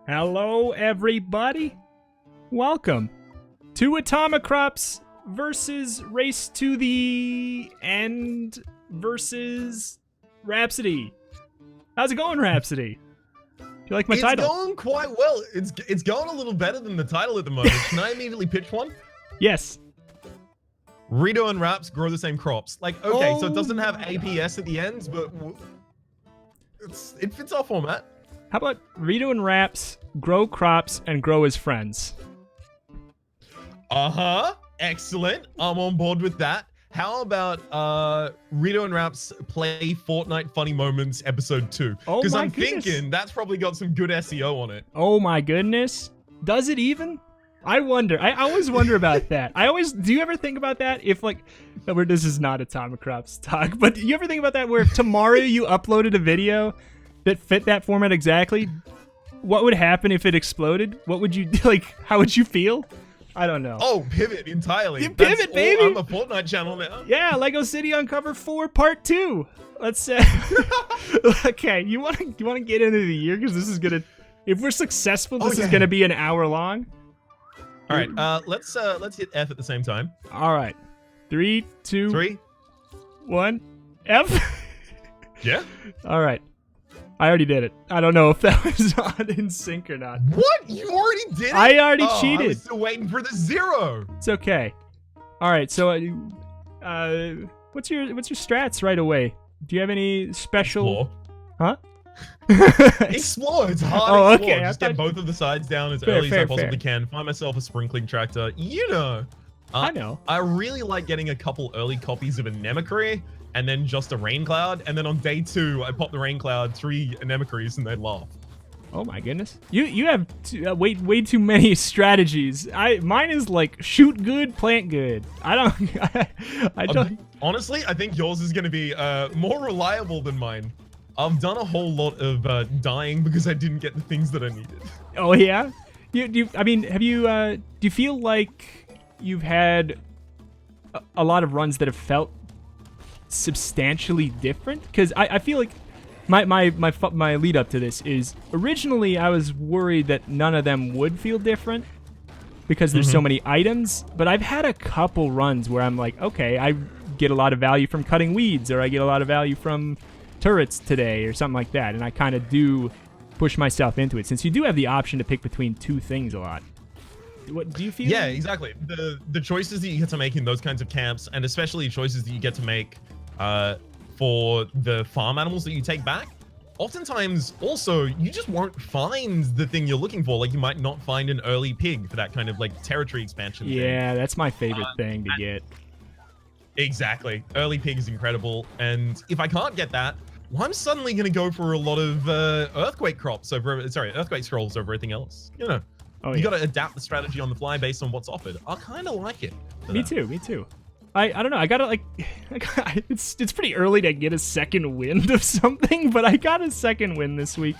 Hello, everybody. Welcome to Atomicrops versus Race to the End versus Rhapsody. How's it going, Rhapsody? Do you like my title? It's going quite well. It's going a little better than the title at the moment. Can I immediately pitch one? Yes. Reto and Rhaps grow the same crops. Like, okay, so it doesn't have APS at the end, but it fits our format. How about Reto and Rhaps grow crops and grow as friends? Excellent. I'm on board with that. How about Reto and Rhaps play Fortnite Funny Moments episode 2? Oh Because my I'm goodness. thinking that's probably got some good SEO on it. Oh my goodness. Does it even? I wonder. I always wonder about that. Do you ever think about that? If this is not Atomicrops talk, but do you ever think about that where if tomorrow you uploaded a video that fit that format exactly, what would happen if it exploded? What would you, how would you feel? I don't know. Oh, pivot entirely. You pivot, baby. I'm a Fortnite channel now. Yeah, Lego City Uncover 4 Part 2. Let's okay, you want to get into the year because this is going to, if we're successful, this is going to be an hour long. All right, let's hit F at the same time. All right. 3, 2, 3, 1, F. Yeah. All right. I already did it. I don't know if that was on in sync or not. What? You already did it? I already cheated. I was still waiting for the 0. It's okay. All right. So, what's your strats right away? Do you have any special? Explore. Huh? Explore. It's hard. Oh, Explore. okay. Just get both of the sides down as Fair, early as I fair, possibly fair. can. Find myself a sprinkling tractor. You know. I know. I really like getting a couple early copies of Anemocry and then just a rain cloud. And then on day 2, I pop the rain cloud, 3 Anemocries, and they laugh. Oh my goodness. You have way too many strategies. Mine is like shoot good, plant good. I don't. Honestly, I think yours is going to be more reliable than mine. I've done a whole lot of dying because I didn't get the things that I needed. Oh yeah. Do you feel like you've had a lot of runs that have felt substantially different? Because I feel like my lead up to this is originally I was worried that none of them would feel different because there's so many items, but I've had a couple runs where I'm like, okay, I get a lot of value from cutting weeds, or I get a lot of value from turrets today, or something like that, and I kind of do push myself into it since you do have the option to pick between 2 things a lot. What do you feel? Yeah, exactly. The choices that you get to make in those kinds of camps, and especially choices that you get to make for the farm animals that you take back, oftentimes also you just won't find the thing you're looking for. Like you might not find an early pig for that kind of like territory expansion thing. Yeah, that's my favorite thing to get. Exactly. Early pig is incredible, and if I can't get that, well, I'm suddenly going to go for a lot of earthquake scrolls over everything else. You know, you got to adapt the strategy on the fly based on what's offered. I kind of like it. Me too. I don't know. I gotta it's pretty early to get a second wind of something, but I got a second wind this week.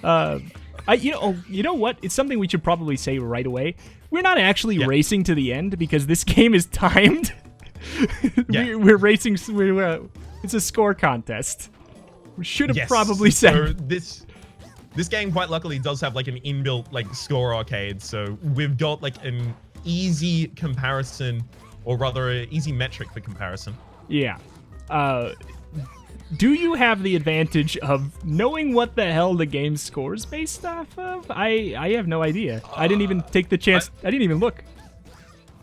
You know what? It's something we should probably say right away. We're not actually racing to the end because this game is timed. Yeah. We're racing. It's a score contest. We should have probably said. So this game quite luckily does have like an inbuilt like score arcade, so we've got like an easy comparison, or rather an easy metric for comparison. Yeah. Do you have the advantage of knowing what the hell the game scores based off of? I have no idea. I didn't even take the chance. I didn't even look.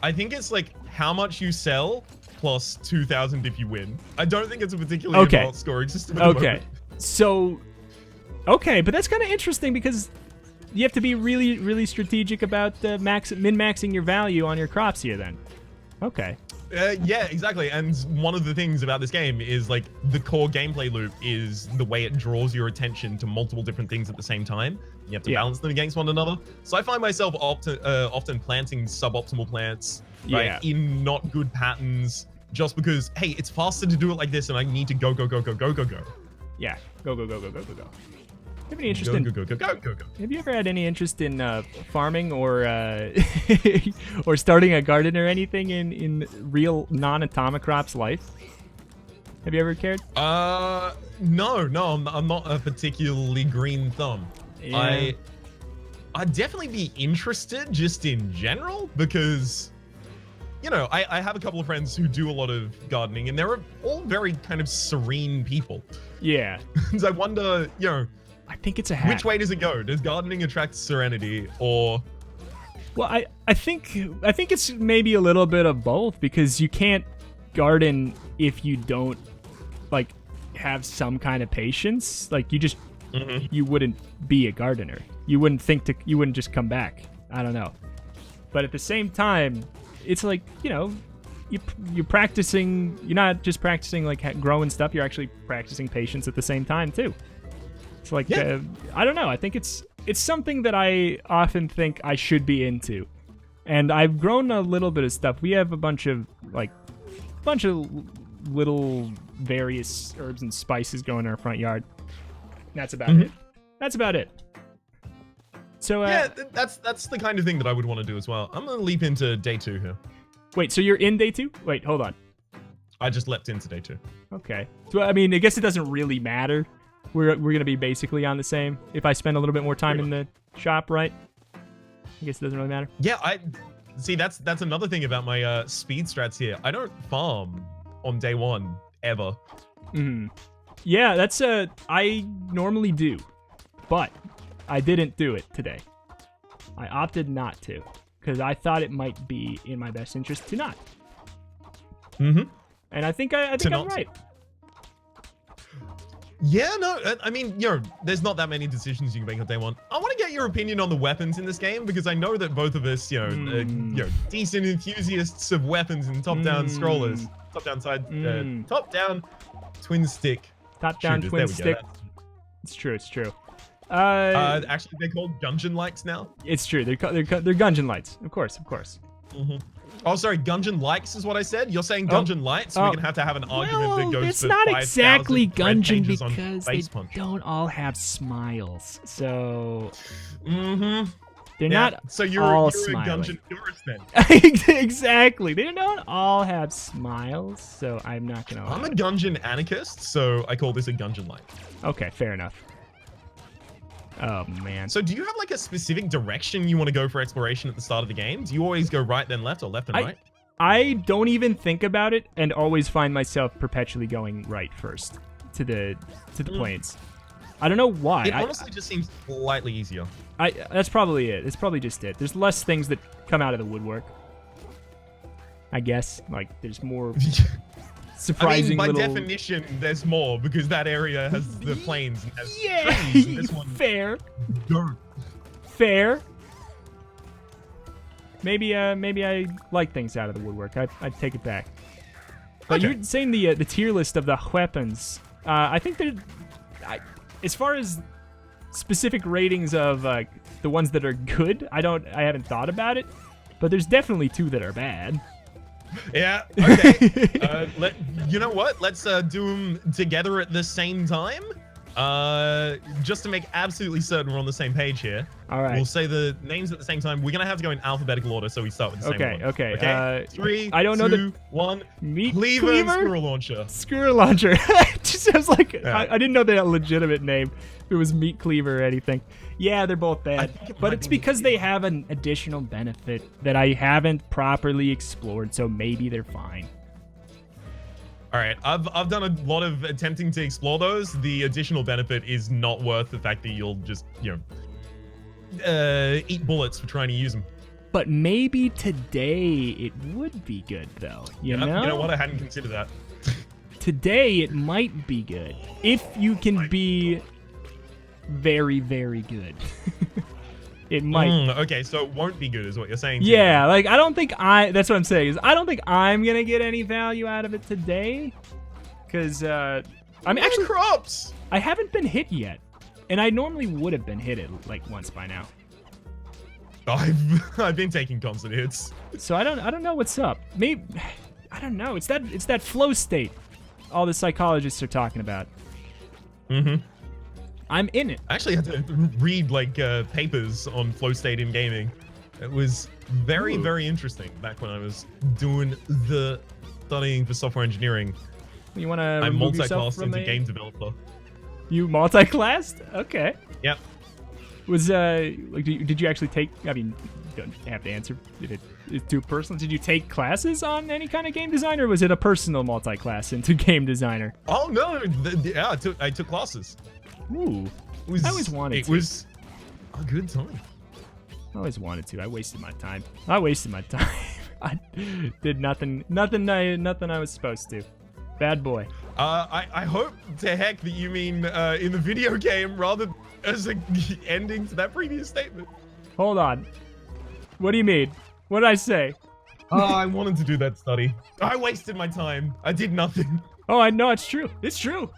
I think it's like how much you sell plus 2,000 if you win. I don't think it's a particularly advanced scoring system at the moment. So, but that's kind of interesting because you have to be really, really strategic about min-maxing your value on your crops here then. Okay. Yeah, exactly. And one of the things about this game is like the core gameplay loop is the way it draws your attention to multiple different things at the same time. You have to balance them against one another. So I find myself often planting suboptimal plants, right, in not good patterns, just because, hey, it's faster to do it like this and I need to go. Yeah, go. You have any interest in? Go. Have you ever had any interest in farming or or starting a garden or anything in real non-Atomicrops life? Have you ever cared? No, I'm not a particularly green thumb. Yeah. I'd definitely be interested just in general because, you know, I have a couple of friends who do a lot of gardening and they're all very kind of serene people. Yeah. And I wonder, you know, I think it's a hack. which way does it go? Does gardening attract serenity or... Well, I think it's maybe a little bit of both because you can't garden if you don't like have some kind of patience. Like you just you wouldn't be a gardener. You wouldn't just come back. I don't know. But at the same time, it's like, you know, you're practicing. You're not just practicing like growing stuff. You're actually practicing patience at the same time too. It's like I don't know. I think it's something that I often think I should be into, and I've grown a little bit of stuff. We have a bunch of little various herbs and spices going in our front yard. That's about it. That's about it. So yeah, that's the kind of thing that I would want to do as well. I'm gonna leap into day 2 here. Wait, so you're in day 2? Wait, hold on. I just leapt into day 2. Okay. So I mean, I guess it doesn't really matter. We're gonna be basically on the same. If I spend a little bit more time in the shop, right? I guess it doesn't really matter. Yeah, I see. That's another thing about my speed strats here. I don't farm on day 1 ever. Yeah, that's I normally do, but I didn't do it today. I opted not to because I thought it might be in my best interest to not. And I think I'm right. Yeah, no, I mean, you know, there's not that many decisions you can make on day 1. I want to get your opinion on the weapons in this game because I know that both of us, you know, decent enthusiasts of weapons and top-down scrollers, top-down side, top-down twin stick. Top-down twin stick. It's true. It's true. Actually, they're called Gungeon likes now. It's true. They're Gungeon lights. Of course. Oh, sorry, Gungeon likes is what I said. You're saying Gungeon lights, so we're gonna have to have an argument that goes it's for not 5,000 exactly red Gungeon pages on because they Face Punch. don't all have smiles. So they're Yeah, not so you're all a smiling. Gungeon purist then. Exactly. They don't all have smiles, so I'm not gonna. I'm a Gungeon anarchist, so I call this a Gungeon like. Okay, fair enough. Oh man. So do you have like a specific direction you want to go for exploration at the start of the game? Do you always go right then left or left and right? I don't even think about it and always find myself perpetually going right first to the plains. I don't know why. It honestly just seems slightly easier. That's probably it. It's probably just it. There's less things that come out of the woodwork. I guess like there's more surprising by little... definition, there's more because that area has the plains and has yeah, trees. And this one, fair. Dirt. Fair. Maybe I like things out of the woodwork. I'd take it back. But Okay. you're saying the tier list of the weapons. I think that as far as specific ratings of the ones that are good, I haven't thought about it. But there's definitely 2 that are bad. Yeah. Okay. You know what? Let's do them together at the same time. Just to make absolutely certain we're on the same page here. All right. We'll say the names at the same time. We're gonna have to go in alphabetical order, so we start with the same one. Okay. 3, I don't know 2, 1. Meat Cleaver and Squirrel Launcher. Squirrel Launcher. It just sounds like Yeah. I didn't know they had a legitimate name. If it was Meat Cleaver or anything. Yeah, they're both bad. But it's because they have an additional benefit that I haven't properly explored, so maybe they're fine. All right, I've done a lot of attempting to explore those. The additional benefit is not worth the fact that you'll just, you know, eat bullets for trying to use them. But maybe today it would be good, though. You know? You know what? I hadn't considered that. Today it might be good. If you can be very, very good. It might. Okay, so it won't be good is what you're saying. Yeah, like I don't think that's what I'm saying is I don't think I'm gonna get any value out of it today, because I mean actually crops. I haven't been hit yet, and I normally would have been hit like once by now. I've been taking constant hits. So I don't know what's up. Maybe I don't know. It's that flow state, all the psychologists are talking about. I'm in it. I actually had to read like papers on flow state in gaming. It was very, very interesting back when I was doing the studying for software engineering. You want to I remove yourself multi-classed from into game developer. You multi-classed? Okay. Yep. Was like, did you actually take? I mean, you don't have to answer if it's too personal. Did you take classes on any kind of game design, or was it a personal multi-class into game designer? Oh no, yeah, I took classes. Ooh, I always wanted to. It was a good time. I always wanted to. I wasted my time. I did nothing I was supposed to. Bad boy. I hope to heck that you mean in the video game rather as an ending to that previous statement. Hold on. What do you mean? What did I say? I wanted to do that study. I wasted my time. I did nothing. Oh, I know it's true. It's true.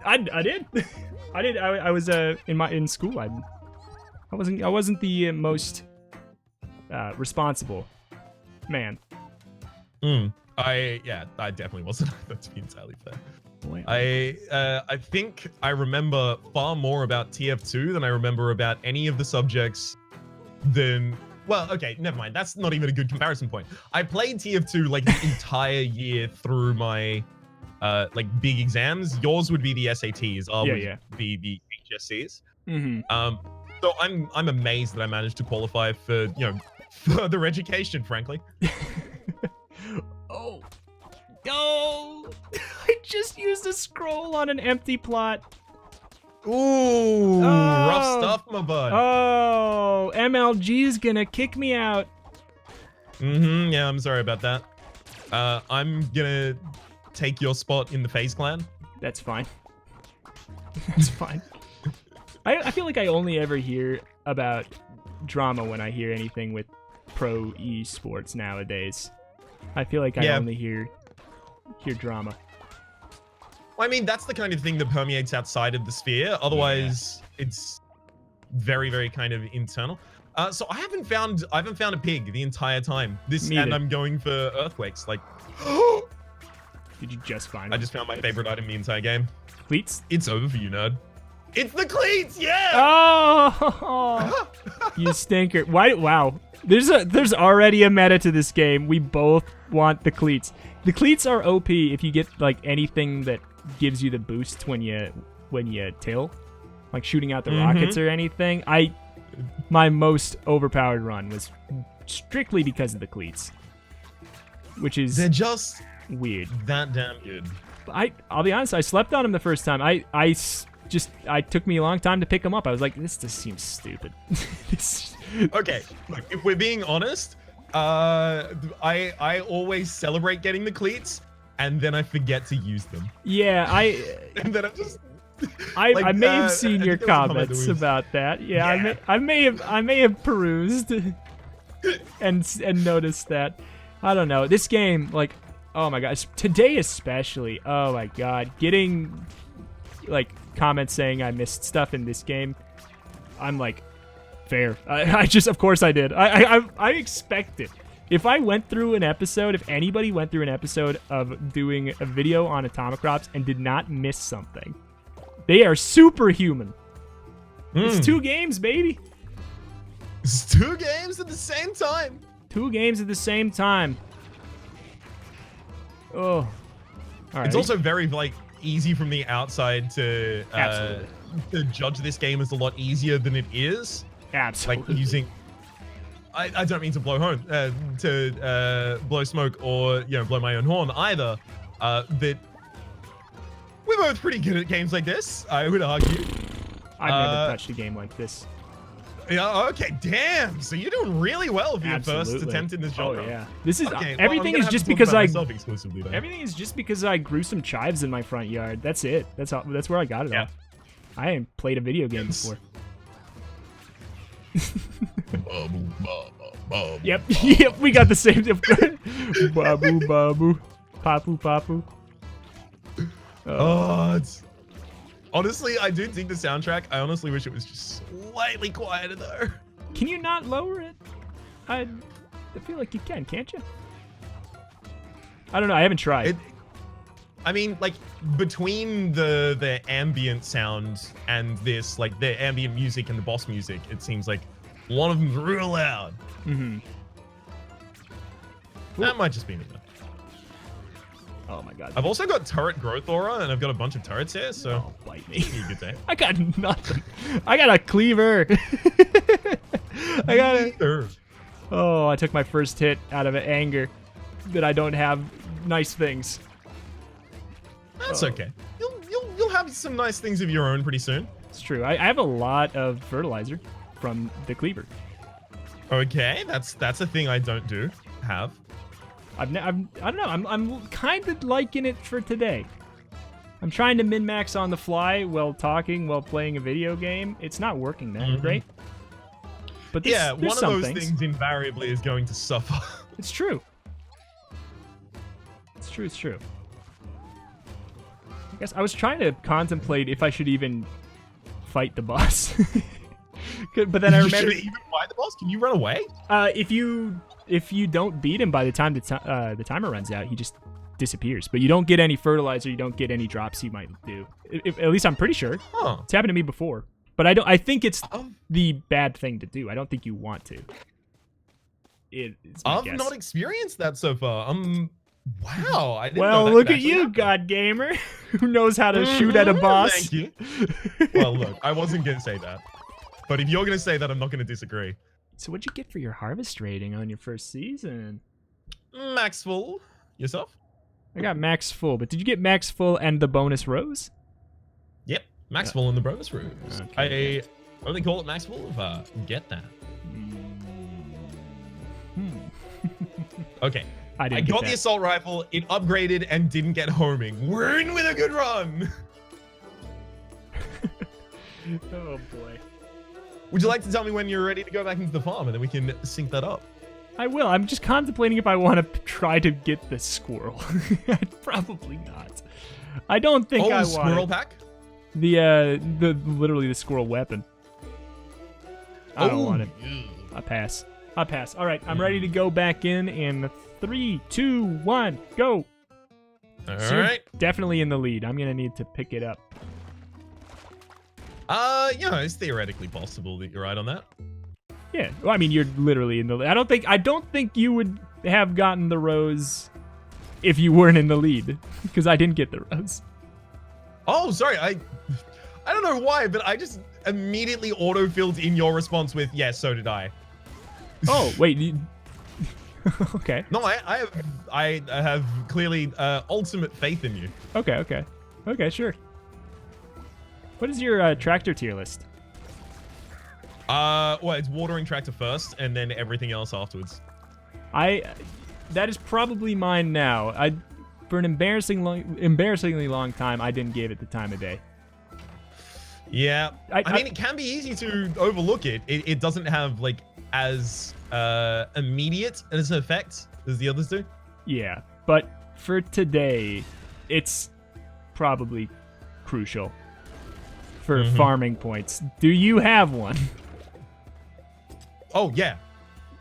I did. I did. I was in school. I wasn't the most responsible man. I definitely wasn't. That's to be entirely fair. Boy, I think I remember far more about TF2 than I remember about any of the subjects than, well, okay, never mind. That's not even a good comparison point. I played TF2 like the entire year through my like big exams. Yours would be the SATs. Ours would be the HSCs. So I'm amazed that I managed to qualify for, further education, frankly. Oh. No! I just used a scroll on an empty plot. Ooh, rough stuff, my bud. Oh, MLG's gonna kick me out. Yeah, I'm sorry about that. I'm gonna take your spot in the FaZe clan. That's fine. That's fine. I feel like I only ever hear about drama when I hear anything with pro esports nowadays. I feel like I only hear drama. Well, I mean, that's the kind of thing that permeates outside of the sphere. Otherwise, it's very, very kind of internal. So I haven't found a pig the entire time. And I'm going for earthquakes. Like, did you just find? I just found my favorite item the entire game. Cleats? It's over for you, nerd. It's the cleats, yeah. Oh, you stinker! Why? Wow. There's already a meta to this game. We both want the cleats. The cleats are OP if you get like anything that gives you the boost when you till, like shooting out the rockets or anything. My most overpowered run was strictly because of the cleats, which is they're just weird. That damn good. I'll be honest. I slept on them the first time. I took me a long time to pick them up. I was like, this just seems stupid. Okay, look, if we're being honest, I always celebrate getting the cleats, and then I forget to use them. Yeah, and then I'm just. I may have seen your comments about that. Yeah, I may have perused and noticed that. I don't know. This game, like, oh my gosh, today especially. Oh my god, getting like comments saying I missed stuff in this game. I'm like, fair. Of course I did. I expect it. If I went through an episode, if anybody went through an episode of doing a video on Atomicrops and did not miss something, they are superhuman. It's 2 games, baby. It's 2 games at the same time. 2 games at the same time. Oh. All right. It's also very, like, easy from the outside to judge this game as a lot easier than it is. Absolutely. Like using, I don't mean to blow smoke or blow my own horn either. But we're both pretty good at games like this, I would argue. I've never touched a game like this. Yeah. Okay. Damn. So you're doing really well for your first attempt in this genre. Oh yeah. This is okay, everything is just because exclusively, everything is just because I grew some chives in my front yard. That's it. That's where I got it all. I ain't played a video game before. Yep, we got the same. Babu, babu, papu, papu. Honestly, I do dig the soundtrack. I honestly wish it was just slightly quieter though. Can you not lower it? I feel like you can, can't you? I don't know. I haven't tried. I mean, like, between the ambient sound and this, like, the ambient music and the boss music, it seems like one of them's real loud. Mm-hmm. That might just be me, though. Oh my god. I've also got turret growth aura, and I've got a bunch of turrets here, so Oh, bite me. you could say. I got nothing. I got a cleaver. I got it. Oh, I took my first hit out of anger that I don't have nice things. That's okay. You'll have some nice things of your own pretty soon. It's true. I have a lot of fertilizer from the cleaver. Okay, that's a thing I don't have. I don't know. I'm kind of liking it for today. I'm trying to min-max on the fly while talking, while playing a video game. It's not working that great. But yeah, there's one some of those things. things invariably is going to suffer. It's true. It's true. It's true. I guess I was trying to contemplate if I should even fight the boss. But then I remember, even fight the boss? Can you run away? if you don't beat him by the time the timer runs out, he just disappears. But you don't get any fertilizer. You don't get any drops he might do. At least I'm pretty sure. Huh. It's happened to me before. But I think it's the bad thing to do. I don't think you want to. I've not experienced that so far. Wow. I didn't know Well, that look could at you, actually God Gamer, who knows how to shoot at a boss. Thank you. Well, look, I wasn't going to say that. But if you're going to say that, I'm not going to disagree. So what'd you get for your harvest rating on your first season? Max full. Yourself? I got max full, but did you get max full and the bonus rows? Yep. Max full in the bonus rooms. Okay. I only call it max full if I get that. Okay. I got the assault rifle, it upgraded, and didn't get homing. We're in with a good run! Oh boy. Would you like to tell me when you're ready to go back into the farm, and then we can sync that up? I will. I'm just contemplating if I want to try to get the squirrel. Probably not. I don't think I want squirrel pack? the literally the squirrel weapon. I don't want it. I pass. All right, I'm ready to go back in 3, 2, 1, go. All So you're right. definitely in the lead. I'm gonna need to pick it up. It's theoretically possible that you're right on that. Yeah. Well, I mean, you're literally in the lead. I don't think you would have gotten the rose if you weren't in the lead, because I didn't get the rose. Oh, sorry. I don't know why, but I just immediately auto-filled in your response with, yes, so did I. Oh, wait. Okay. No, I have clearly ultimate faith in you. Okay, sure. What is your tractor tier list? Well, it's watering tractor first, and then everything else afterwards. That is probably mine now. For an embarrassingly long time, I didn't give it the time of day. Yeah, I mean, it can be easy to overlook it. It doesn't have like as immediate as an effect as the others do. Yeah, but for today, it's probably crucial for farming points. Do you have one? Oh yeah,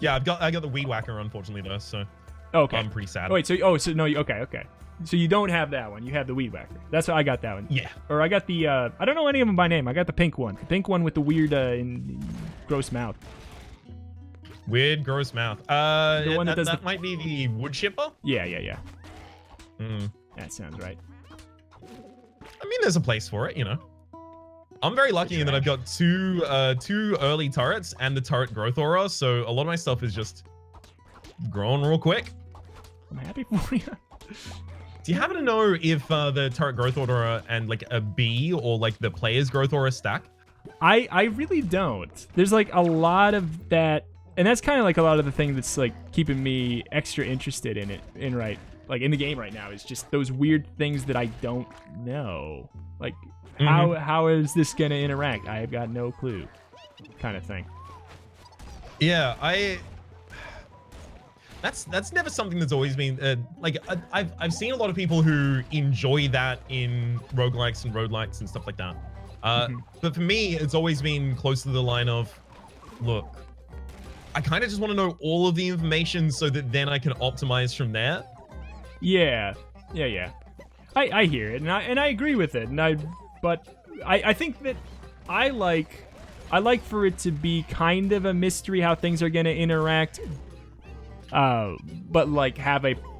I got the weed whacker, unfortunately though, so okay, I'm pretty sad. Oh, wait, so no, okay. So you don't have that one. You have the weed whacker. That's how I got that one. Yeah. Or I got the I don't know any of them by name. I got the pink one. The pink one with the weird gross mouth. Weird gross mouth. The one that might be the wood chipper. Yeah. Mm. That sounds right. I mean, there's a place for it, you know. I'm very lucky in that I've got two early turrets and the turret growth aura, so a lot of my stuff is just growing real quick. I'm happy for you. Do you happen to know if the turret growth aura and like a B or like the player's growth aura stack? I really don't. There's like a lot of that, and that's kind of like a lot of the thing that's like keeping me extra interested in it in the game right now is just those weird things that I don't know. Like how is this gonna interact? I have got no clue, kind of thing. Yeah, that's never something that's always been I've seen a lot of people who enjoy that in roguelikes and roguelites and stuff like that. But for me, it's always been close to the line of, look, I kind of just want to know all of the information so that then I can optimize from there. Yeah. I hear it, and I agree with it, but I think that I like for it to be kind of a mystery how things are gonna interact. But like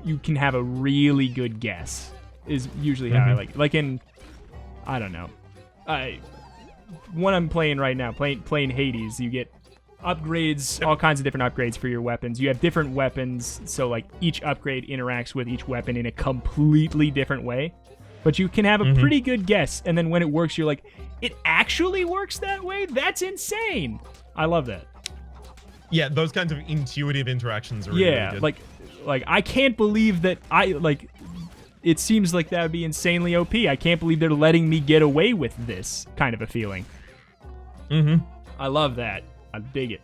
you can have a really good guess is usually how I like in, I don't know. One I'm playing right now, playing Hades, you get upgrades, all kinds of different upgrades for your weapons. You have different weapons, so like each upgrade interacts with each weapon in a completely different way. But you can have a pretty good guess, and then when it works, you're like, it actually works that way? That's insane! I love that. Yeah, those kinds of intuitive interactions are really, really good. like I can't believe that it seems like that would be insanely OP. I can't believe they're letting me get away with this kind of a feeling. I love that. I dig it.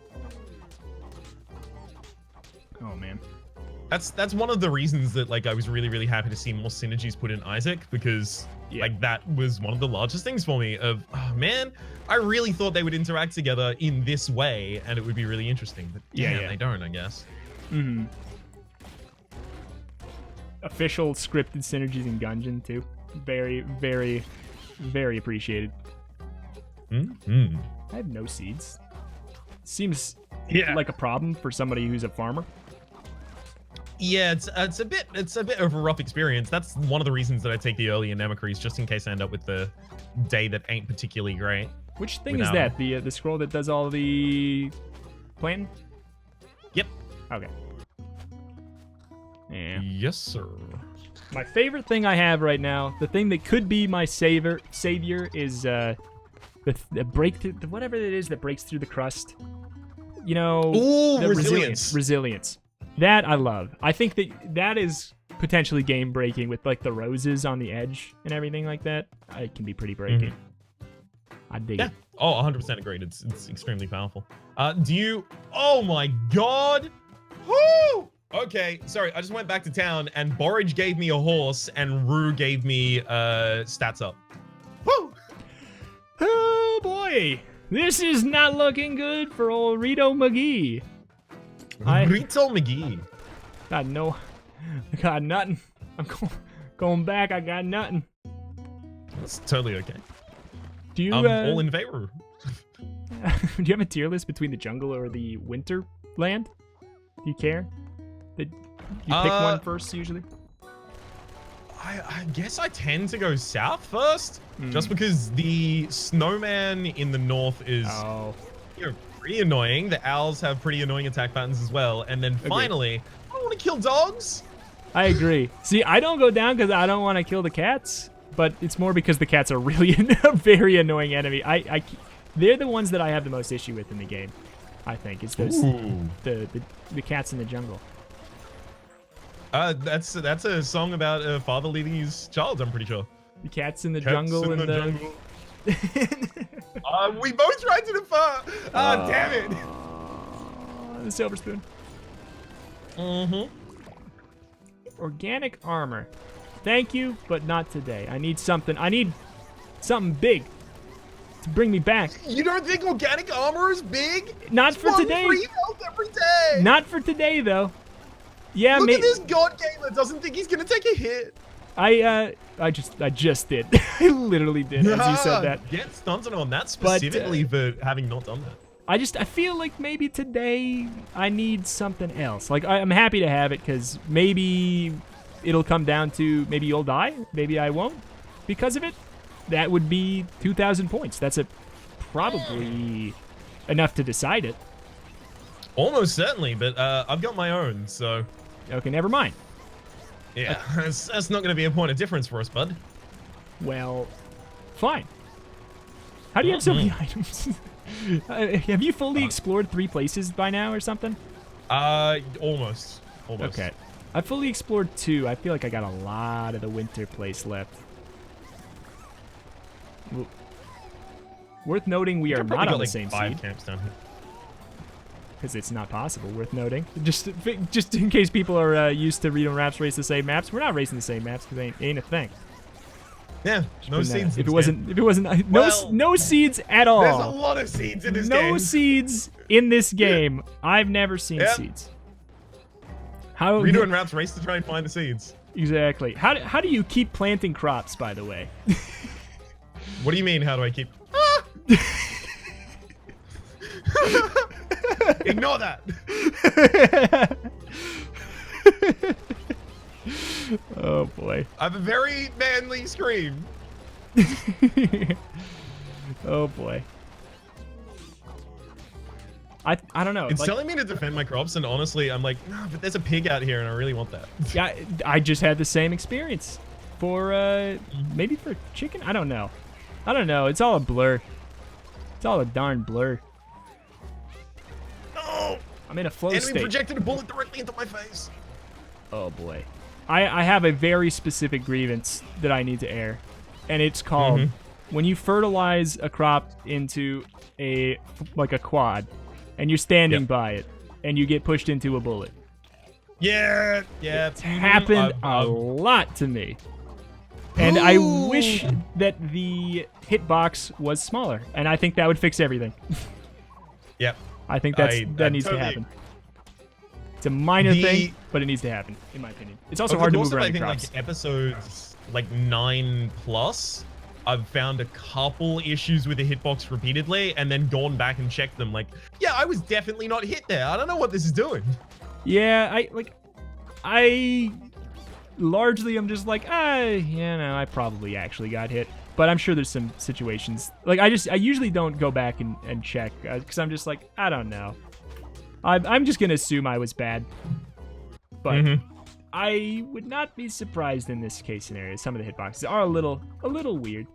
Oh man. That's one of the reasons that like I was really, really happy to see more synergies put in Isaac, because like that was one of the largest things for me of, oh man, I really thought they would interact together in this way and it would be really interesting. But yeah, they don't, I guess. Official scripted synergies in Gungeon too. Very, very, very appreciated. I have no seeds. Seems like a problem for somebody who's a farmer. Yeah, it's a bit of a rough experience. That's one of the reasons that I take the early anemones, just in case I end up with the day that ain't particularly great. Which thing is that? The scroll that does all the planting? Yep. Okay. Yeah. Yes, sir. My favorite thing I have right now, the thing that could be my savior, is the breakthrough, whatever it is that breaks through the crust. You know, ooh, resilience. Resilience. That I love. I think that is potentially game breaking with like the roses on the edge and everything like that. It can be pretty breaking. I dig it. Oh, 100% agreed. It's extremely powerful. Oh my god. Woo! Okay, sorry. I just went back to town and Borage gave me a horse and Rue gave me stats up. Woo! Oh boy. This is not looking good for old Reto McGee. Reto McGee. Got nothing. I'm going back. I got nothing. That's totally okay. Do you? I'm all in favor. Do you have a tier list between the jungle or the winter land? Do you care? You pick one first usually. I guess I tend to go south first, just because the snowman in the north is pretty annoying. The owls have pretty annoying attack patterns as well. And then finally, I don't want to kill dogs. I agree. See, I don't go down because I don't want to kill the cats, but it's more because the cats are really a very annoying enemy. They're the ones that I have the most issue with in the game, I think. It's those the cats in the jungle. That's a song about a father leading his child, I'm pretty sure. The cats in the jungle and the jungle. We both tried to defer. Damn it. The silver spoon. Organic armor. Thank you, but not today. I need something big to bring me back. You don't think organic armor is big? Not for today. Free health every day. Not for today, though. Yeah, look at this god gamer doesn't think he's gonna take a hit. I just did. I literally did as you said that. Get stunted on that specifically for having not done that. I feel like maybe today I need something else. Like I'm happy to have it because maybe it'll come down to maybe you'll die, maybe I won't because of it. That would be 2,000 points. That's probably enough to decide it. Almost certainly, but I've got my own, so. Okay, never mind. Yeah, that's not going to be a point of difference for us, bud. Well, fine. How do you have so many items? Have you fully explored 3 places by now or something? Almost. Okay. I fully explored 2. I feel like I got a lot of the winter place left. Worth noting we are not on the same seed. 5 camps down here. Because it's not possible, worth noting. Just in case people are used to Reto and Rhaps race the same maps, we're not racing the same maps because it ain't a thing. Yeah, no seeds. If it wasn't, no seeds at all. There's a lot of seeds in this game. No seeds in this game. I've never seen seeds. Reto and Rhaps race to try and find the seeds. Exactly. How do you keep planting crops, by the way? What do you mean? How do I keep? Ignore that. I have a very manly scream. Oh boy. I don't know. It's like, telling me to defend my crops, and honestly, I'm like, no, but there's a pig out here, and I really want that. Yeah, I just had the same experience for maybe for chicken. I don't know. It's all a blur. It's all a darn blur. No! I'm in a flow Enemy state. projected a bullet directly into my face. Oh boy. I have a very specific grievance that I need to air, and it's called when you fertilize a crop into a quad, and you're standing by it, and you get pushed into a bullet. Yeah. It's happened a lot to me. And I wish that the hitbox was smaller, and I think that would fix everything. Yep. I think that needs to happen. It's a minor thing, but it needs to happen, in my opinion. It's also hard to move around the crops. I think like episodes like 9+, I've found a couple issues with the hitbox repeatedly, and then gone back and checked them. Like, yeah, I was definitely not hit there. I don't know what this is doing. Yeah, I largely am just like, I probably actually got hit. But I'm sure there's some situations. Like, I usually don't go back and check, because I'm just like, I don't know. I'm just going to assume I was bad. But I would not be surprised in this case scenario. Some of the hitboxes are a little weird.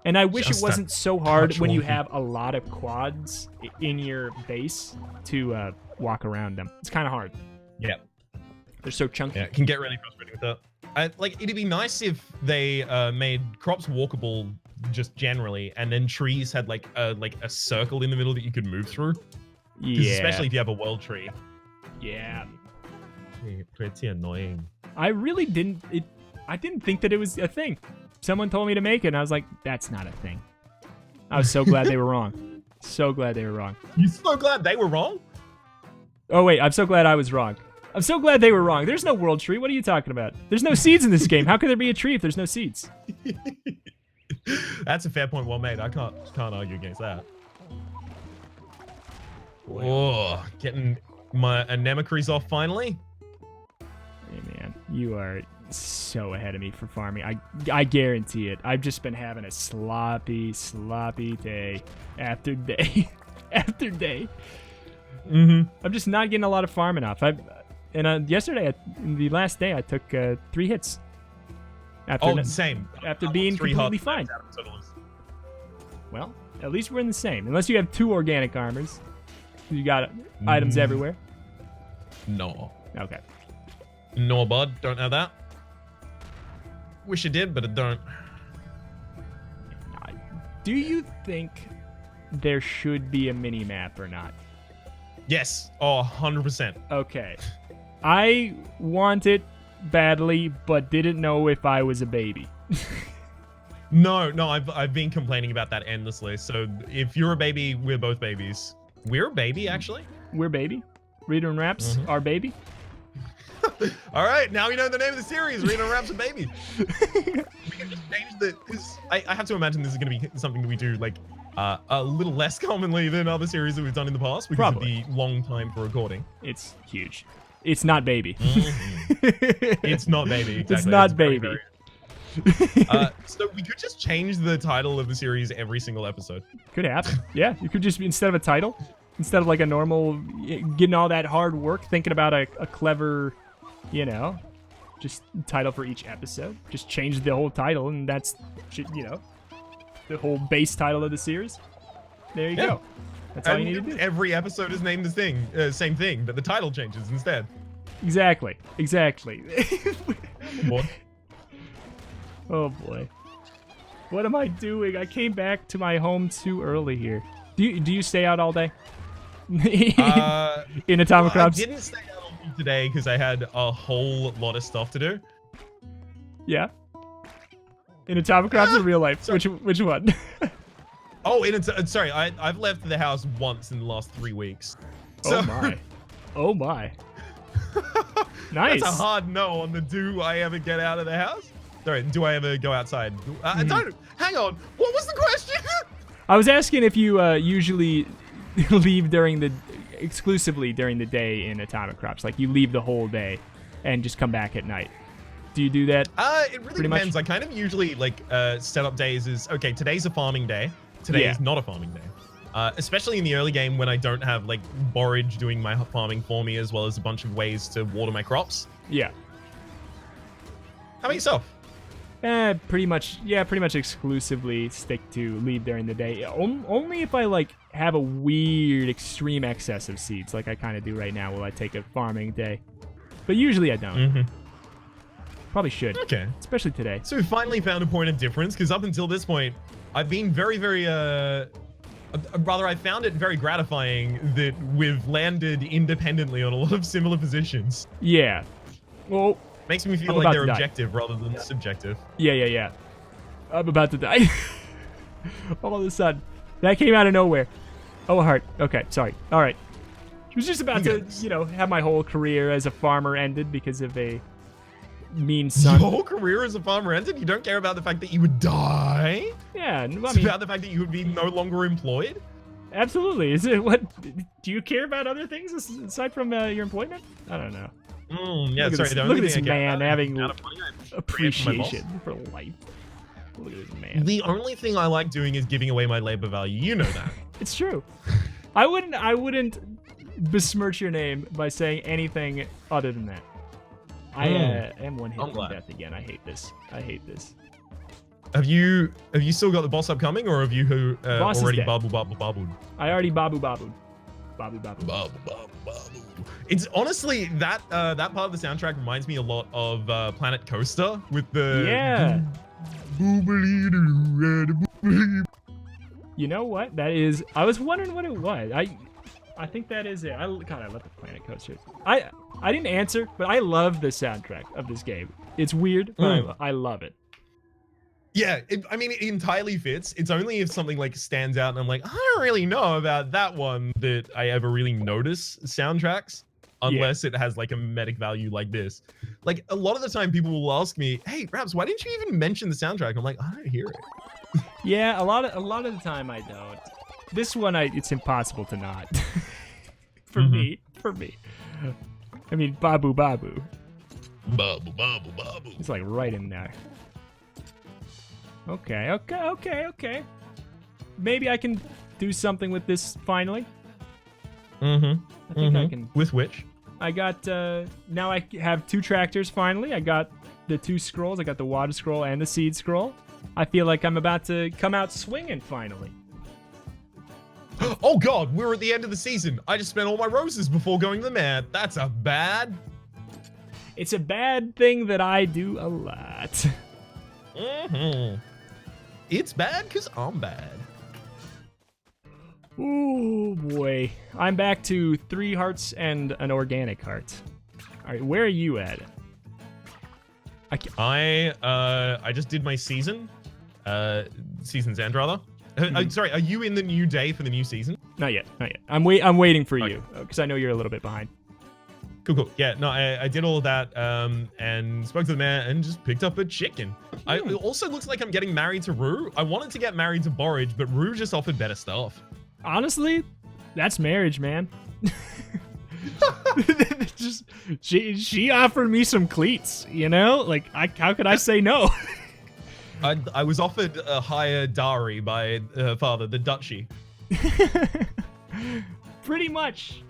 And I wish it wasn't so hard when you have a lot of quads in your base to walk around them. It's kind of hard. Yeah. They're so chunky. Yeah, it can get really frustrating with that. Like, it'd be nice if they made crops walkable just generally, and then trees had like a circle in the middle that you could move through. Yeah. Especially if you have a world tree. Yeah. Pretty annoying. I really didn't. I didn't think that it was a thing. Someone told me to make it, and I was like, "That's not a thing." I was so glad they were wrong. So glad they were wrong. You're so glad they were wrong? Oh wait, I'm so glad I was wrong. I'm so glad they were wrong. There's no world tree. What are you talking about? There's no seeds in this game. How could there be a tree if there's no seeds? That's a fair point, well made. I can't argue against that. Oh, getting my anemocries off finally. Hey man, you are so ahead of me for farming. I guarantee it. I've just been having a sloppy day after day after day. I'm just not getting a lot of farming off. Yesterday, the last day, I took 3 hits. Same. After being completely fine. Well, at least we're in the same. Unless you have 2 organic armors. You got items everywhere. No. Okay. No, bud. Don't have that. Wish I did, but I don't. Do you think there should be a mini-map or not? Yes. Oh, 100%. Okay. I want it badly, but didn't know if I was a baby. No, I've been complaining about that endlessly. So if you're a baby, we're both babies. We're a baby, actually. We're baby. Reto and Rhaps are baby. All right, now we know the name of the series. Reto and Rhaps are baby. We can just change because I have to imagine this is going to be something that we do like a little less commonly than other series that we've done in the past because of the long time for recording. It's huge. It's not baby. It's not baby. Exactly. It's not baby. So we could just change the title of the series every single episode. Could happen. Yeah, you could just be, instead of a title, instead of like a normal, getting all that hard work, thinking about a clever, just title for each episode. Just change the whole title, and that's, the whole base title of the series. There you go. That's all you need to do. Every episode is named the same thing, but the title changes instead. Exactly. What? Oh boy. What am I doing? I came back to my home too early here. Do you stay out all day? In Atomicrops? I didn't stay out all day today because I had a whole lot of stuff to do. Yeah. In Atomicrops or real life? Sorry. Which one? Oh, sorry. I've left the house once in the last 3 weeks. So, Oh my. Nice. That's a hard no on the do I ever get out of the house? Sorry, do I ever go outside? Don't. Hang on. What was the question? I was asking if you usually leave exclusively during the day in Atomicrops. Like you leave the whole day and just come back at night. Do you do that? It really depends. I kind of usually like set up days as, okay, today's a farming day. Today is not a farming day. Especially in the early game when I don't have like borage doing my farming for me, as well as a bunch of ways to water my crops. Yeah. How about yourself? Pretty much exclusively stick to leave during the day. Only if I like have a weird extreme excess of seeds, like I kind of do right now, will I take a farming day. But usually I don't. Probably should. Okay. Especially today. So we finally found a point of difference, because up until this point, I've been very, very, rather, I found it very gratifying that we've landed independently on a lot of similar positions. Yeah. Well, makes me feel like they're objective rather than subjective. Yeah. I'm about to die. All of a sudden. That came out of nowhere. Oh, heart. Okay, sorry. All right. I was just about to, have my whole career as a farmer ended because of a mean son. Your whole career as a farmer ended? You don't care about the fact that you would die? Yeah. It's about the fact that you would be no longer employed? Absolutely. Is it what? Do you care about other things aside from your employment? I don't know. Yeah, look sorry. Look at this man having appreciation for life. Look at this man. The only thing I like doing is giving away my labor value. You know that. It's true. I wouldn't besmirch your name by saying anything other than that. I am one hit from death again. I hate this. Have you still got the boss upcoming, or have you already babbled? I already babbled. It's honestly that part of the soundtrack reminds me a lot of Planet Coaster with the You know what? That is. I was wondering what it was. I think that is it. I love the Planet Coaster. I didn't answer, but I love the soundtrack of this game. It's weird, but I love it. Yeah, it entirely fits. It's only if something like stands out and I'm like, I don't really know about that one that I ever really notice soundtracks, unless it has like a memetic value like this. Like a lot of the time people will ask me, hey, Rhaps, why didn't you even mention the soundtrack? I'm like, I don't hear it. Yeah, a lot of the time I don't. This one, it's impossible to not. For me. I mean, Babu. Babu. It's like right in there. Okay. Maybe I can do something with this finally. I think I can. With which? I got, now I have 2 tractors finally. I got the 2 scrolls. I got the water scroll and the seed scroll. I feel like I'm about to come out swinging finally. Oh god, we're at the end of the season. I just spent all my roses before going to the man. That's a bad. It's a bad thing that I do a lot. It's bad because I'm bad. Oh boy. I'm back to 3 hearts and an organic heart. Alright, where are you at? I just did my season. Season's end, rather. Sorry, are you in the new day for the new season? Not yet. I'm waiting for you, because I know you're a little bit behind. Cool. Yeah, no, I did all of that, and spoke to the man and just picked up a chicken. It also looks like I'm getting married to Rue. I wanted to get married to Borage, but Rue just offered better stuff. Honestly, that's marriage, man. Just she offered me some cleats, Like, how could I say no? I was offered a higher dowry by her father, the duchy. Pretty much.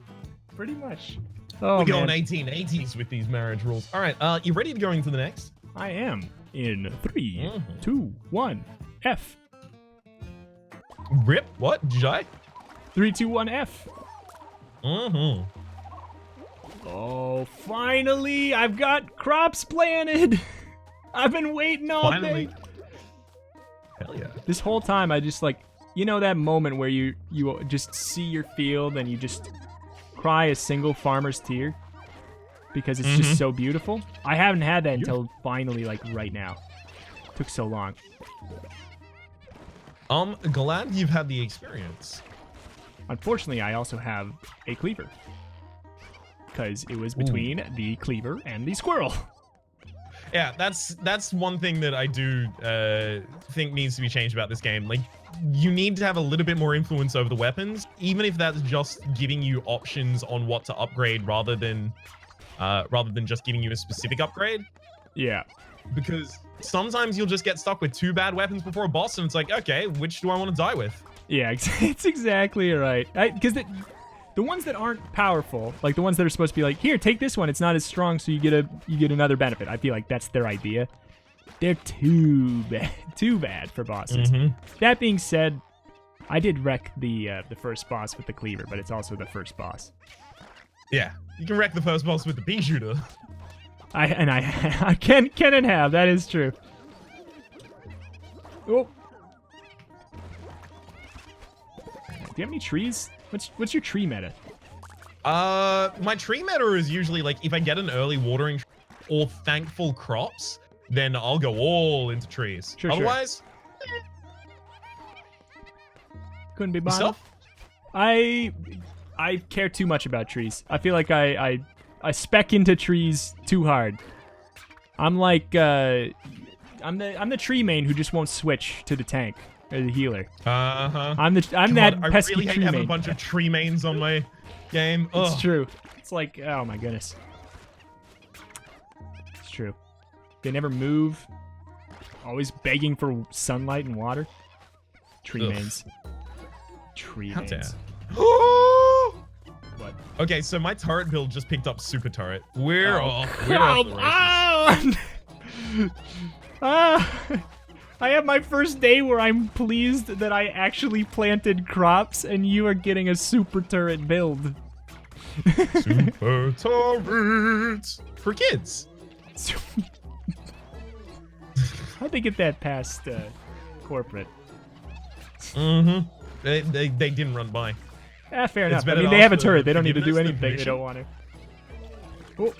Oh, we're going 1880s with these marriage rules. All right, you ready to go into the next? I am. In 3, 2, 1, F. Rip? What? Did I? 3, 2, 1, F. Oh, finally! I've got crops planted! I've been waiting all day. Hell yeah. This whole time, I just that moment where you just see your field and you just cry a single farmer's tear because it's just so beautiful. I haven't had that until finally, right now. Took so long. Glad you've had the experience. Unfortunately, I also have a cleaver. Because it was between the cleaver and the squirrel. Yeah, that's one thing that I do think needs to be changed about this game. Like, you need to have a little bit more influence over the weapons, even if that's just giving you options on what to upgrade rather than just giving you a specific upgrade. Yeah. Because sometimes you'll just get stuck with 2 bad weapons before a boss, and it's like, okay, which do I want to die with? Yeah, it's exactly right. Because the ones that aren't powerful, like the ones that are supposed to be like, here, take this one. It's not as strong, so you get another benefit. I feel like that's their idea. They're too bad for bosses. That being said, I did wreck the first boss with the cleaver, but it's also the first boss. Yeah, you can wreck the first boss with the pea shooter. I can and have. That is true. Oh. Do you have any trees? What's your tree meta? My tree meta is usually like if I get an early watering or thankful crops, then I'll go all into trees. Sure, Otherwise, couldn't be bothered. Stuff? I care too much about trees. I feel like I spec into trees too hard. I'm like I'm the tree main who just won't switch to the tank or the healer. I'm that pesky I really hate tree having main. a bunch of tree mains on my game. Ugh. It's true. It's like, oh my goodness. It's true. They never move. Always begging for sunlight and water. Tree mains. Tree How mains. dare. What? Okay, so my turret build just picked up super turret. We're off. Come on! I have my first day where I'm pleased that I actually planted crops and you are getting a super turret build. Super turrets for kids. How'd they get that past corporate? They didn't run by. Fair enough. I better mean, to they have a ask turret. for They don't need to do forgiveness than anything. They don't permission. want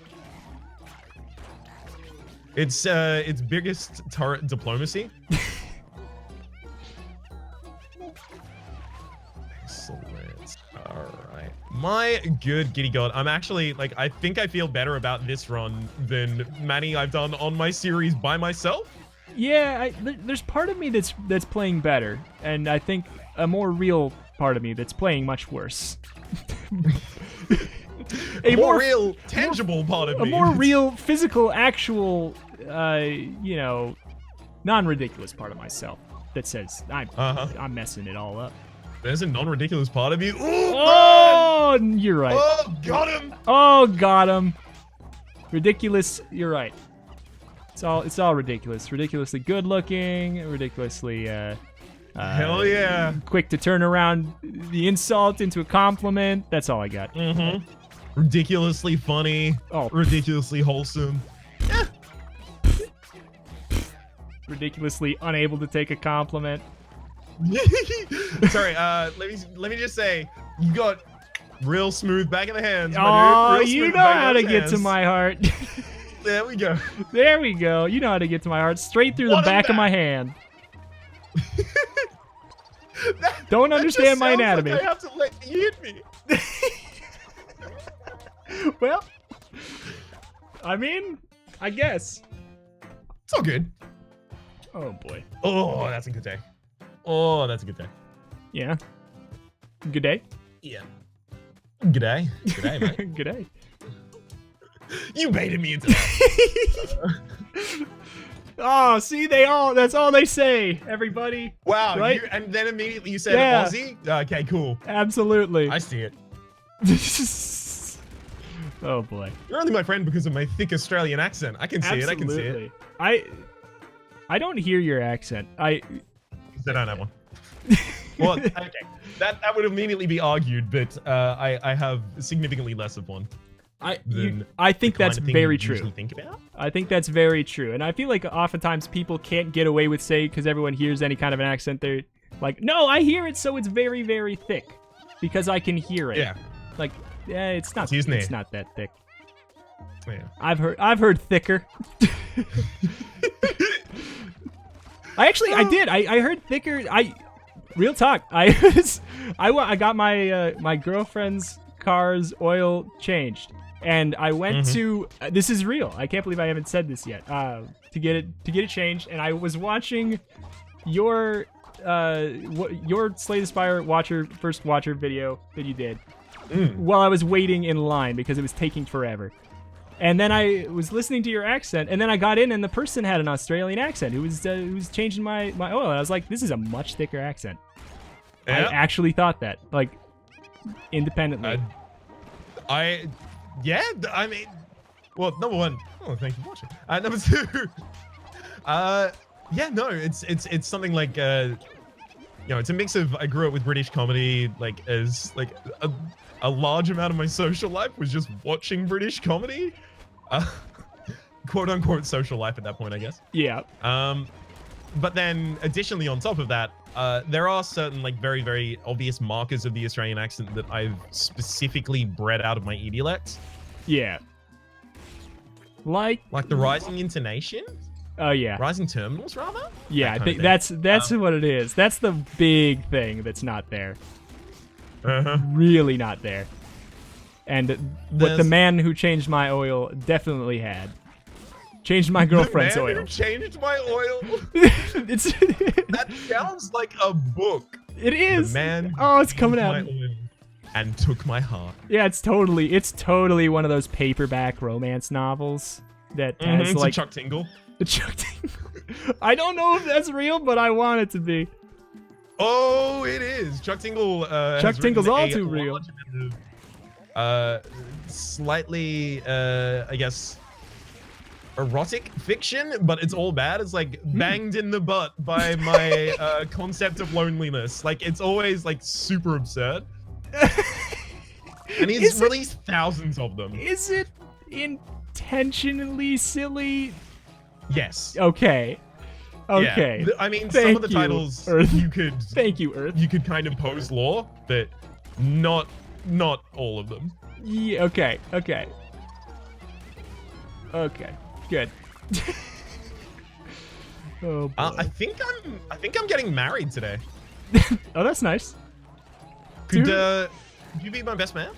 to. Oh. It's biggest turret diplomacy. Excellent. All right. My good giddy god. I'm actually like I think I feel better about this run than many I've done on my series by myself. Yeah, there's part of me that's playing better, and I think a more real part of me that's playing much worse. A more real, tangible part of me. A more real, physical, actual, non-ridiculous part of myself that says I'm messing it all up. There's a non-ridiculous part of you. Ooh, Oh, you're right. oh, got him. Oh, got him. Ridiculous. You're right. It's all ridiculous. Ridiculously good looking. Ridiculously Hell yeah. quick to turn around the insult into a compliment. That's all I got. Ridiculously funny. Oh. Ridiculously wholesome. Ridiculously unable to take a compliment. Sorry, let me just say, you got real smooth back in the hands. Oh, you know how to get to my heart. There we go. There we go. You know how to get to my heart. Straight through the back of my hand. Don't understand my anatomy. Like I have to let you hit me. Well, I mean, I guess. It's all good. Oh boy. Oh, that's a good day. Oh, that's a good day. Yeah. Good day. Yeah. Good day. Good day, mate. Good day. You baited me into that. Oh, see, that's all they say, everybody. Wow. Right? And then immediately you said Yeah. Aussie? Okay, cool. Absolutely. I see it. Oh boy. You're only my friend because of my thick Australian accent. I can see it. I can see it. I don't hear your accent. I don't have one. Well, okay. That would immediately be argued, but I have significantly less of one. I think that's very true. Think about? I think that's very true. And I feel like oftentimes people can't get away with saying, because everyone hears any kind of an accent, they're like, no, I hear it, so it's very, very thick. Because I can hear it. Yeah. Like, yeah, it's not that thick. Yeah. I've heard thicker. I did. I heard thicker. Real talk. I got my girlfriend's car's oil changed, and I went to. This is real. I can't believe I haven't said this yet. To get it changed, and I was watching your Slay the Spire first watcher video that you did while I was waiting in line because it was taking forever. And then I was listening to your accent, and then I got in, and the person had an Australian accent who was changing my oil. And I was like, this is a much thicker accent. I actually thought that, like, independently. Yeah, I mean, well, number one, oh, thank you for watching. Number two, yeah, no, it's something like, you know, it's a mix of, I grew up with British comedy, like, as, like, a large amount of my social life was just watching British comedy. Quote unquote social life at that point, I guess. Yeah. But then additionally on top of that, there are certain like very, very obvious markers of the Australian accent that I've specifically bred out of my idiolect. Yeah. Like the rising intonation? Oh yeah. Rising terminals rather? Yeah, I think that's what it is. That's the big thing that's not there. Really not there. And what the man who changed my oil definitely had. Changed my girlfriend's oil. The man who changed my oil? That sounds like a book. It is. The man it's coming out. My oil and took my heart. Yeah, it's totally one of those paperback romance novels that has it's like a Chuck Tingle. The Chuck Tingle. I don't know if that's real, but I want it to be. Oh, it is. Chuck Tingle. Chuck Tingle's all too real. Slightly, I guess, erotic fiction, but it's all bad. It's like banged in the butt by my concept of loneliness. Like it's always like super absurd. And he's released thousands of them. Is it intentionally silly? Yes. Okay. Okay. Yeah. I mean, some of the titles Earth. you could. Thank you, Earth. You could kind of pose lore, but not all of them. Yeah. Okay. Okay. Okay. Good. Oh boy. I think I'm getting married today. Oh, that's nice. Could you be my best man?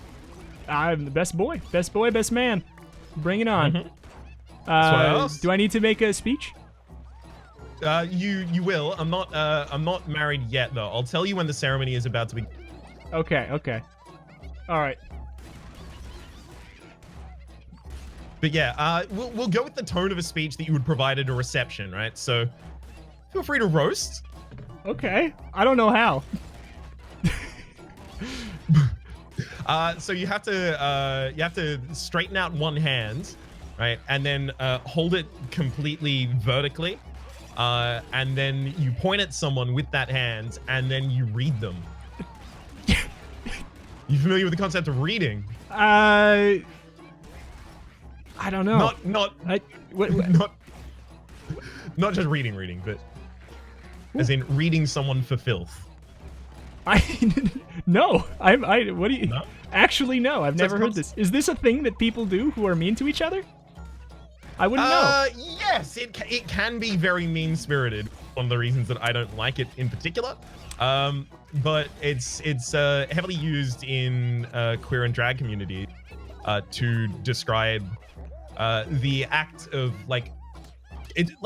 I'm the best boy. Best boy, best man. Bring it on. Do I need to make a speech? You will. I'm not married yet though. I'll tell you when the ceremony is about to be. Okay. Okay. All right. But yeah, we'll go with the tone of a speech that you would provide at a reception, right? So feel free to roast. Okay. I don't know how. So you have to straighten out one hand, right, and then hold it completely vertically, and then you point at someone with that hand, and then you read them. You familiar with the concept of reading? I don't know. Not just reading, but as in reading someone for filth. No. What do you? No? Actually, no. I've never heard this. Is this a thing that people do who are mean to each other? I wouldn't know. Yes, it can be very mean-spirited. One of the reasons that I don't like it in particular. But it's heavily used in queer and drag community to describe the act of like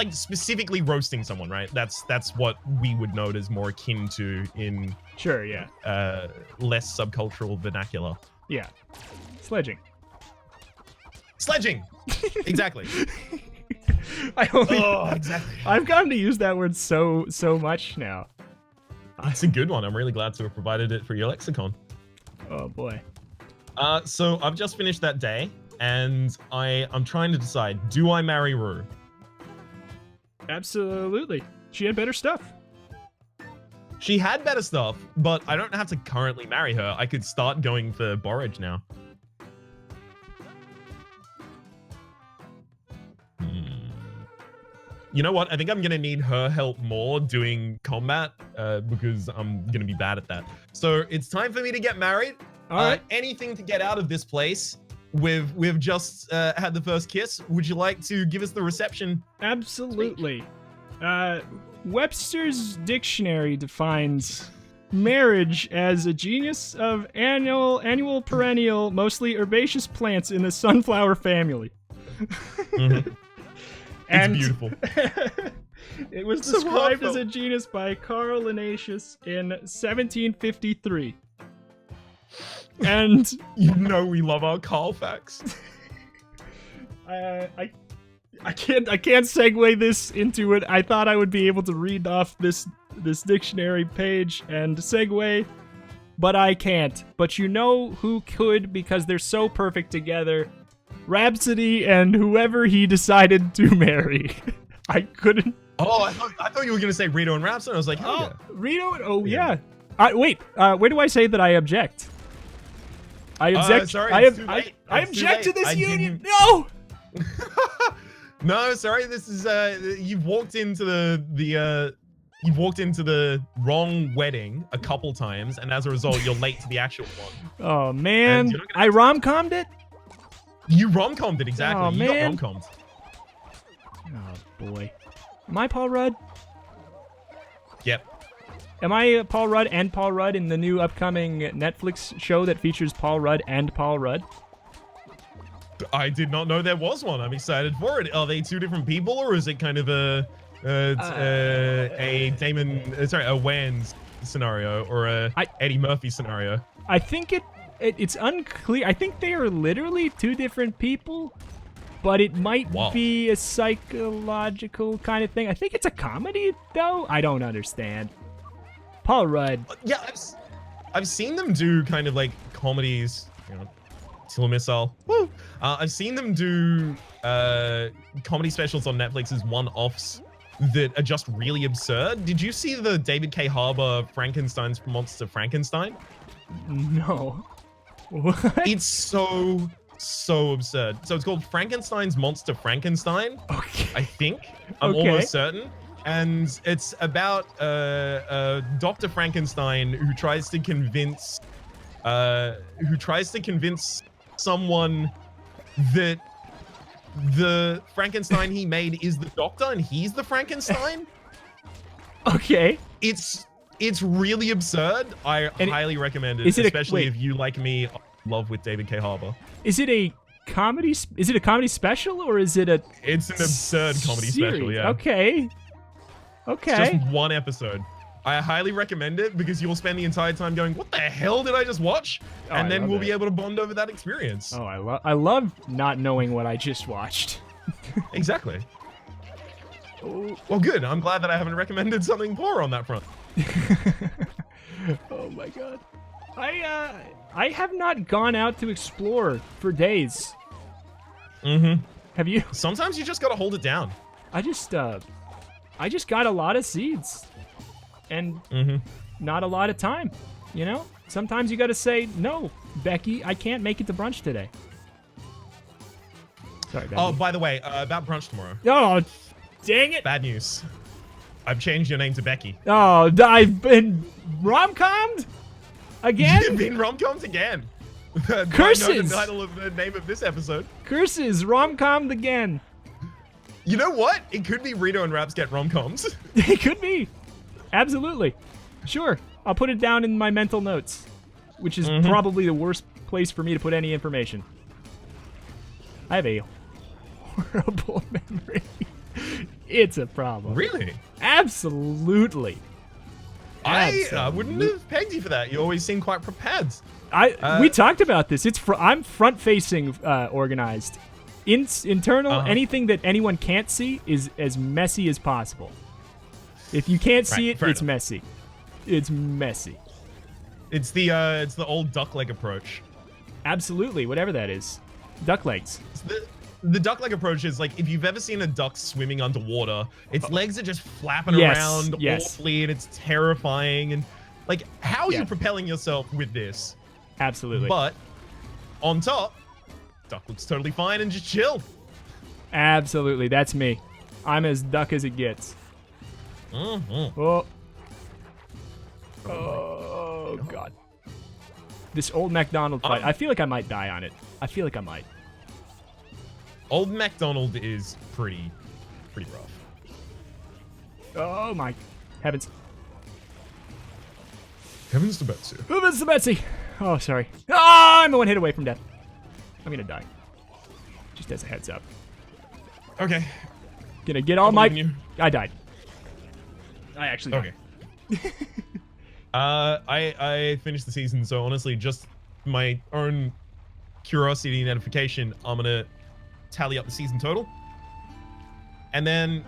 specifically roasting someone, right? That's what we would note as more akin to in sure, yeah, less subcultural vernacular. Yeah, sledging. Exactly. Exactly. I've gotten to use that word so much now. That's a good one. I'm really glad to have provided it for your lexicon. Oh boy. So I've just finished that day, and I'm trying to decide: do I marry Rue? Absolutely. She had better stuff. She had better stuff, but I don't have to currently marry her. I could start going for borage now. You know what? I think I'm going to need her help more doing combat because I'm going to be bad at that. So it's time for me to get married. All right. Anything to get out of this place. We've just had the first kiss. Would you like to give us the reception? Absolutely. Webster's dictionary defines marriage as a genus of annual, perennial, mostly herbaceous plants in the sunflower family. Mm-hmm. It's beautiful. It was described as a genus by Carl Linnaeus in 1753. And you know we love our Carl facts. I can't segue this into it. I thought I would be able to read off this dictionary page and segue, but I can't. But you know who could, because they're so perfect together. Rhapsody and whoever he decided to marry. I couldn't. Oh, I thought you were gonna say Reto and Rhaps, and I was like, Oh, yeah. Reto. Oh yeah. Wait. Where do I say that I object? I object. Sorry, I it's too late. I It's too object to late. this I union. didn't- No. No, sorry. This is you've walked into you've walked into the wrong wedding a couple times, and as a result, you're late to the actual one. Oh man, And you're not gonna I have rom-commed it. You rom-commed it exactly. Oh, You man. got rom-commed. Oh boy. Am I Paul Rudd? Yep. Am I Paul Rudd and Paul Rudd in the new upcoming Netflix show that features Paul Rudd and Paul Rudd? I did not know there was one. I'm excited for it. Are they two different people, or is it kind of a Wayans scenario, or a Eddie Murphy scenario? I think it's unclear. I think they are literally two different people, but it might be a psychological kind of thing. I think it's a comedy, though. I don't understand. Paul Rudd. Yeah, I've seen them do kind of like comedies. You know, Till a Missile. Woo! I've seen them do comedy specials on Netflix as one-offs that are just really absurd. Did you see the David K. Harbour Frankenstein's Monster Frankenstein? No. What? It's so absurd. So it's called Frankenstein's Monster Frankenstein. Okay. I think. I'm almost certain. And it's about Dr. Frankenstein who tries to convince someone that the Frankenstein he made is the doctor and he's the Frankenstein. Okay. It's really absurd. I highly recommend it, especially if you, like me, love with David K. Harbour. Is it a comedy? Is it a comedy special, or is it a? It's an absurd comedy special. Yeah. Okay. Okay. It's just one episode. I highly recommend it because you'll spend the entire time going, "What the hell did I just watch?" And then we'll be able to bond over that experience. Oh, I love not knowing what I just watched. Exactly. Well, good. I'm glad that I haven't recommended something poor on that front. Oh my god. I have not gone out to explore for days. Mm-hmm. Have you? Sometimes you just gotta hold it down. I just got a lot of seeds. And not a lot of time, you know? Sometimes you gotta say, no, Becky, I can't make it to brunch today. Sorry, Becky. Oh, by the way, about brunch tomorrow. Oh, dang it. Bad news. I've changed your name to Becky. Oh, I've been rom-commed? Again? You've been rom-commed again. Curses! I know the title of the name of this episode. Curses, rom-commed again. You know what? It could be Reto and Rhaps get rom-coms. It could be. Absolutely. Sure. I'll put it down in my mental notes, which is probably the worst place for me to put any information. I have a horrible memory. It's a problem. Really? Absolutely. I wouldn't have pegged you for that. You always seem quite prepared. We talked about this. I'm front-facing organized. Internal, anything that anyone can't see is as messy as possible. If you can't see it, it's messy. It's messy. It's the old duck leg approach. Absolutely, whatever that is. Duck legs. The duck leg approach is like if you've ever seen a duck swimming underwater, its legs are just flapping around awfully, and it's terrifying. And like, how are you propelling yourself with this? Absolutely. But on top, duck looks totally fine and just chill. Absolutely, that's me. I'm as duck as it gets. Oh god. This old MacDonald fight. I feel like I might die on it. I feel like I might. Old MacDonald is pretty rough. Oh my heavens. Heavens to Betsy. Heavens to Betsy. Oh, sorry. Ah, I'm one hit away from death. I'm gonna die. Just as a heads up. Okay. Gonna get all my... I died. I actually died. Okay. I finished the season, so honestly, just my own curiosity and edification, I'm gonna tally up the season total. And then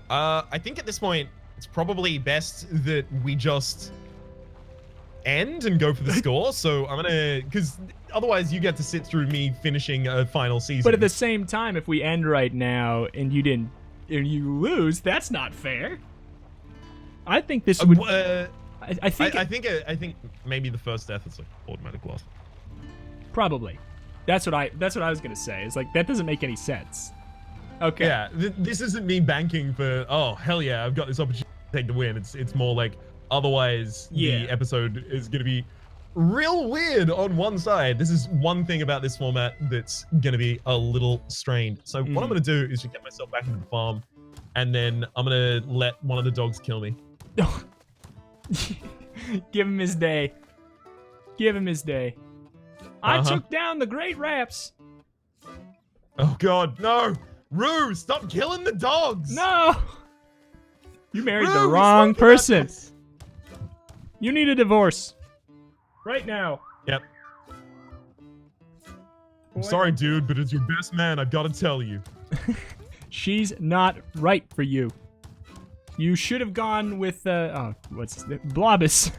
I think at this point, it's probably best that we just end and go for the score. So I'm gonna, because otherwise you get to sit through me finishing a final season. But at the same time, if we end right now and you lose, that's not fair. I think this would. I think maybe the first death is like automatic loss. Probably. That's what I was gonna say. It's like that doesn't make any sense. Okay. Yeah, this isn't me banking for, oh hell yeah, I've got this opportunity to take the win. It's more like, otherwise the episode is gonna be real weird on one side. This is one thing about this format that's gonna be a little strained. So what I'm gonna do is just get myself back into the farm, and then I'm gonna let one of the dogs kill me. Give him his day. Give him his day. I took down the great Rhaps. Oh god, no! Rue, stop killing the dogs! No! You married the wrong person. You need a divorce. Right now. Yep. I'm sorry, dude, but as your best man, I've got to tell you. She's not right for you. You should have gone with, what's his name? Blobus.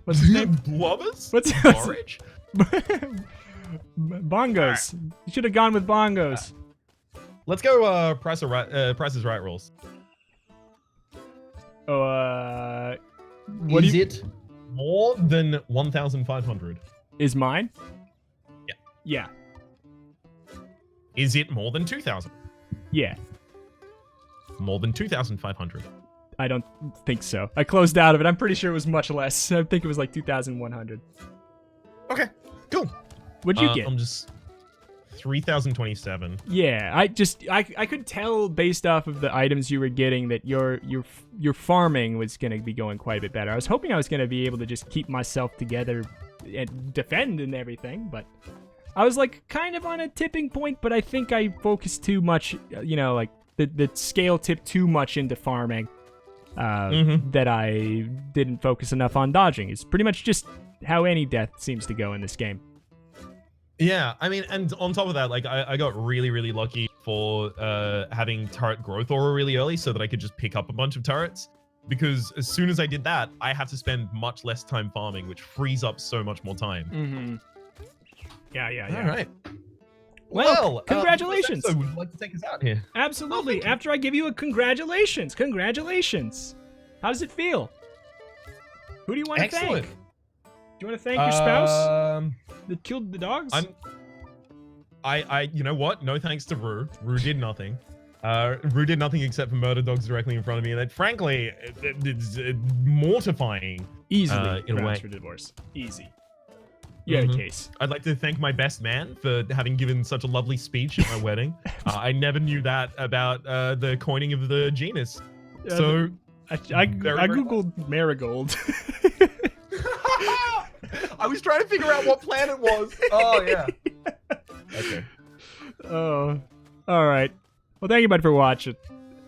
What's his name? Blobus? What's Porridge? Bongos. Right. You should have gone with Bongos. Let's go, Price is Right rules. What is it more than 1,500? Is mine? Yeah. Yeah. Is it more than 2,000? Yeah. More than 2,500? I don't think so. I closed out of it. I'm pretty sure it was much less. I think it was like 2,100. Okay, cool. What'd you get? I'm just 3,027. Yeah, I could tell based off of the items you were getting that your farming was gonna be going quite a bit better. I was hoping I was gonna be able to just keep myself together and defend and everything, but I was like kind of on a tipping point. But I think I focused too much, like the scale tipped too much into farming. That I didn't focus enough on dodging. It's pretty much just how any death seems to go in this game. Yeah, I mean, and on top of that, like, I got really, really lucky for having turret growth aura really early so that I could just pick up a bunch of turrets. Because as soon as I did that, I have to spend much less time farming, which frees up so much more time. Yeah. All right. Well, congratulations. So would you like to take us out here? Absolutely. After I give you a congratulations. Congratulations. How does it feel? Who do you want to thank? Do you want to thank your spouse that killed the dogs? You know what? No thanks to Rue. Rue did nothing. Rue did nothing except for murder dogs directly in front of me. And frankly, it's mortifying. Easily in a way. For divorce. Easy. You had a case. I'd like to thank my best man for having given such a lovely speech at my wedding. I never knew that about the coining of the genus. So I googled marigold. I was trying to figure out what plant it was. Oh yeah. Okay. Oh, all right. Well, thank you, bud, for watching.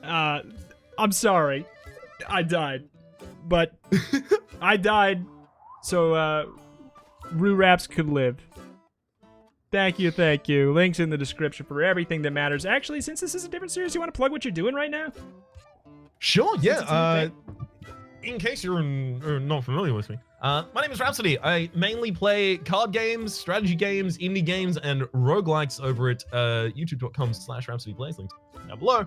I'm sorry, I died, but I died so Rue Rhaps could live. Thank you. Links in the description for everything that matters. Actually, since this is a different series, you want to plug what you're doing right now? Sure, yeah. In case you're not familiar with me, my name is Rhapsody. I mainly play card games, strategy games, indie games, and roguelikes over at youtube.com/RhapsodyPlays. Links down below.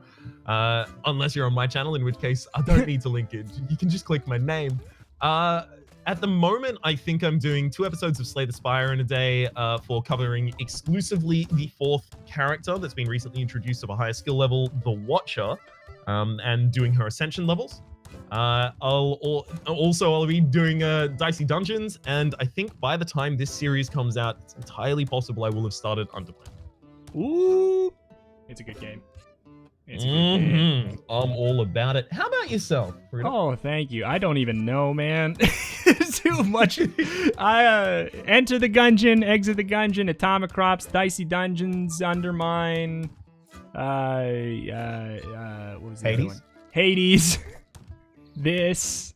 Unless you're on my channel, in which case I don't need to link it. You can just click my name. At the moment, I think I'm doing 2 episodes of Slay the Spire in a day for covering exclusively the 4th character that's been recently introduced of a higher skill level, the Watcher, and doing her ascension levels. I'll be doing Dicey Dungeons, and I think by the time this series comes out, it's entirely possible I will have started Undermine. Ooh, it's a good game. It's a good game. I'm all about it. How about yourself, Reto? Oh, thank you. I don't even know, man. Too much. I enter the Gungeon, exit the Gungeon, Atomicrops, Dicey Dungeons, Undermine. What was the other one? Hades. This.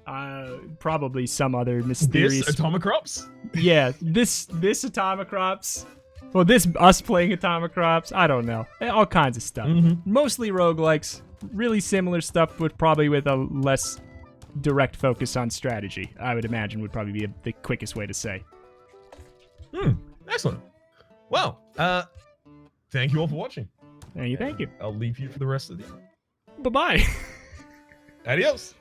Probably some other mysterious. This Atomicrops? Yeah, this Atomicrops. Well, this us playing Atomicrops, I don't know. All kinds of stuff. Mostly roguelikes, really similar stuff, but probably with a less direct focus on strategy. I would imagine would probably be the quickest way to say. Excellent. Well, thank you all for watching. Thank you. I'll leave you for the rest of the day. Bye-bye. Adios.